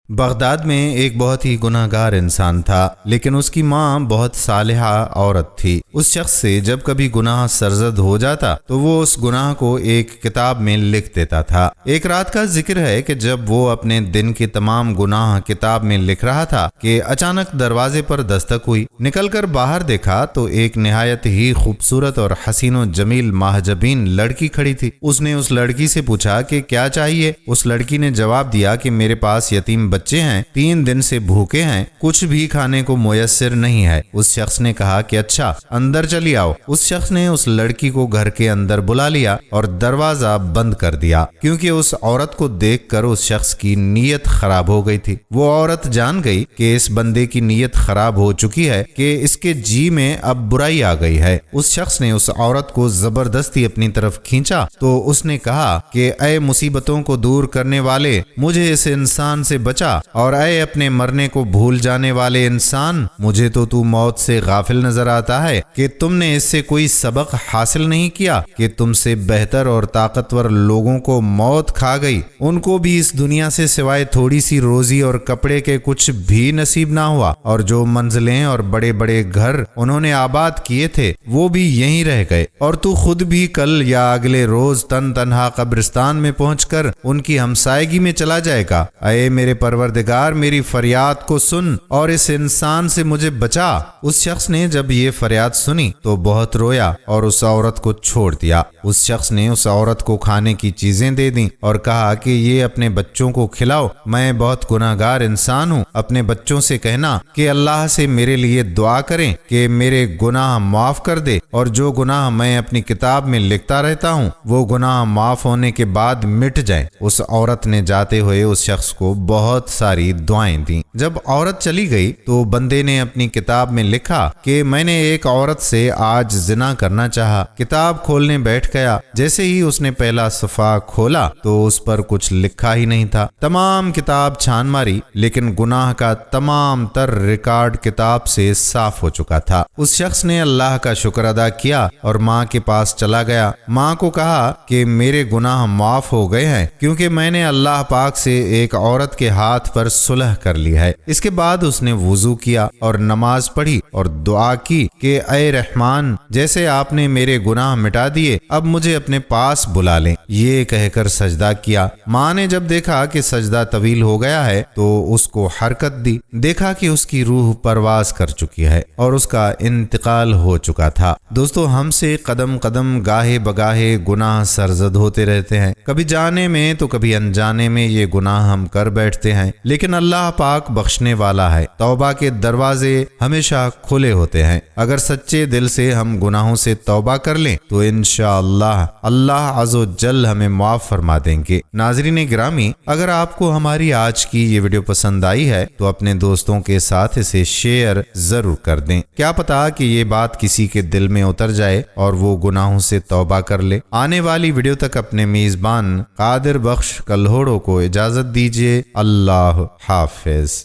Baghdad میں ایک بہت ہی گناہ گار انسان تھا، لیکن اس کی ماں بہت صالحہ عورت تھی۔ اس شخص سے جب کبھی گناہ سرزد ہو جاتا تو وہ اس گناہ کو ایک کتاب میں لکھ دیتا تھا۔ ایک رات کا ذکر ہے کہ جب وہ اپنے دن کے تمام گناہ کتاب میں لکھ رہا تھا کہ اچانک دروازے پر دستک ہوئی۔ نکل کر باہر دیکھا تو ایک نہایت ہی خوبصورت اور حسین و جمیل ماہجبین لڑکی کھڑی تھی۔ اس نے اس لڑکی سے پوچھا کہ کیا چاہیے؟ اس لڑکی نے جواب دیا کہ میرے پاس یتیم بچے ہیں، 3 دن سے بھوکے ہیں، کچھ بھی کھانے کو میسر نہیں ہے۔ اس شخص نے کہا کہ اچھا اندر چلی آؤ۔ اس شخص نے اس لڑکی کو گھر کے اندر بلا لیا اور دروازہ بند کر دیا، کیونکہ اس عورت کو دیکھ کر اس شخص کی نیت خراب ہو گئی تھی۔ وہ عورت جان گئی کہ اس بندے کی نیت خراب ہو چکی ہے، کہ اس کے جی میں اب برائی آ گئی ہے۔ اس شخص نے اس عورت کو زبردستی اپنی طرف کھینچا تو اس نے کہا کہ اے مصیبتوں کو دور کرنے والے، مجھے اس انسان سے بچا، اور اے اپنے مرنے کو بھول جانے والے انسان، مجھے تو موت سے غافل نظر آتا ہے کہ تم نے اس سے کوئی سبق حاصل نہیں کیا کہ تم سے بہتر اور طاقتور لوگوں کو موت کھا گئی، ان کو بھی اس دنیا سے سوائے تھوڑی سی روزی اور کپڑے کے کچھ بھی نصیب نہ ہوا، اور جو منزلیں اور بڑے بڑے گھر انہوں نے آباد کیے تھے وہ بھی یہیں رہ گئے، اور تو خود بھی کل یا اگلے روز تنہا قبرستان میں پہنچ کر ان کی ہمسائیگی میں چلا جائے گا۔ اے میرے پروردگار، میری فریاد کو سن اور اس انسان سے مجھے بچا۔ اس شخص نے جب یہ فریاد سنی تو بہت رویا اور اس عورت کو چھوڑ دیا۔ اس شخص نے اس عورت کو کھانے کی چیزیں دے دیں اور کہا کہ یہ اپنے بچوں کو کھلاؤ، میں بہت گناہ گار انسان ہوں، اپنے بچوں سے کہنا کہ اللہ سے میرے لیے دعا کریں کہ میرے گناہ معاف کر دے، اور جو گناہ میں اپنی کتاب میں لکھتا رہتا ہوں وہ گناہ معاف ہونے کے بعد مٹ جائیں۔ اس عورت نے جاتے ہوئے اس شخص کو بہت ساری دعائیں دیں۔ جب عورت چلی گئی تو بندے نے اپنی کتاب میں لکھا کہ میں نے ایک عورت سے آج زنا کرنا چاہا۔ کتاب کھولنے بیٹھ گیا، جیسے ہی اس نے پہلا صفحہ کھولا تو اس پر کچھ لکھا ہی نہیں تھا۔ تمام کتاب چھان ماری، لیکن گناہ کا تمام تر ریکارڈ کتاب سے صاف ہو چکا تھا۔ اس شخص نے اللہ کا شکر ادا کیا اور ماں کے پاس چلا گیا۔ ماں کو کہا کہ میرے گناہ معاف ہو گئے ہیں، کیونکہ میں نے اللہ پاک سے ایک عورت کے ہاتھ پر صلح کر لی ہے۔ اس کے بعد اس نے وضو کیا اور نماز پڑھی اور دعا کی کہ اے رحمان، جیسے آپ نے میرے گناہ مٹا دیے، اب مجھے اپنے پاس بلا لیں۔ یہ کہہ کر سجدہ کیا۔ ماں نے جب دیکھا کہ سجدہ طویل ہو گیا ہے تو اس کو حرکت دی، دیکھا کہ اس کی روح پرواز کر چکی ہے اور اس کا انتقال ہو چکا تھا۔ دوستو، ہم سے قدم قدم گاہے بگاہے گناہ سرزد ہوتے رہتے ہیں، کبھی جانے میں تو کبھی انجانے میں یہ گناہ ہم کر بیٹھتے ہیں، لیکن اللہ پاک بخشنے والا ہے۔ توبہ کے دروازے ہمیشہ کھلے ہوتے ہیں۔ اگر سچے دل سے ہم گناہوں سے توبہ کر لیں تو انشاءاللہ اللہ عز و جل ہمیں معاف فرما دیں گے۔ ناظرین گرامی، اگر آپ کو ہماری آج کی یہ ویڈیو پسند آئی ہے تو اپنے دوستوں کے ساتھ اسے شیئر ضرور کر دیں۔ کیا پتا کہ یہ بات کسی کے دل میں اتر جائے اور وہ گناہوں سے توبہ کر لے۔ آنے والی ویڈیو تک اپنے میزبان قادر بخش کلہوڑوں کو اجازت دیجیے۔ اللہ حافظ۔